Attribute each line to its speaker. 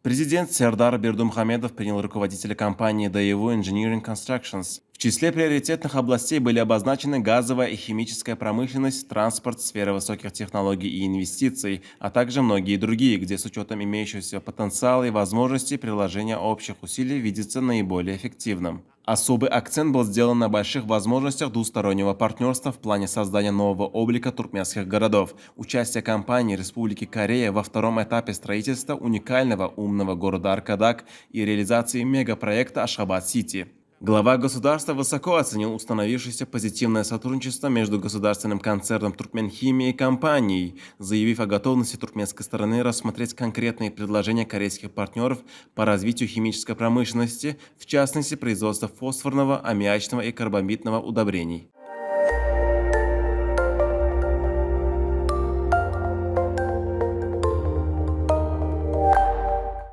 Speaker 1: Президент Сердар Бердумухамедов принял руководителя компании Daewoo Engineering Constructions. В числе приоритетных областей были обозначены газовая и химическая промышленность, транспорт, сфера высоких технологий и инвестиций, а также многие другие, где с учетом имеющегося потенциала и возможностей приложения общих усилий видится наиболее эффективным. Особый акцент был сделан на больших возможностях двустороннего партнерства в плане создания нового облика туркменских городов, участия компании Республики Корея во втором этапе строительства уникального умного города Аркадак и реализации мегапроекта Ашхабад-Сити. Глава государства высоко оценил установившееся позитивное сотрудничество между государственным концерном Туркменхимии и компанией, заявив о готовности туркменской стороны рассмотреть конкретные предложения корейских партнеров по развитию химической промышленности, в частности производства фосфорного, аммиачного и карбамидного удобрений.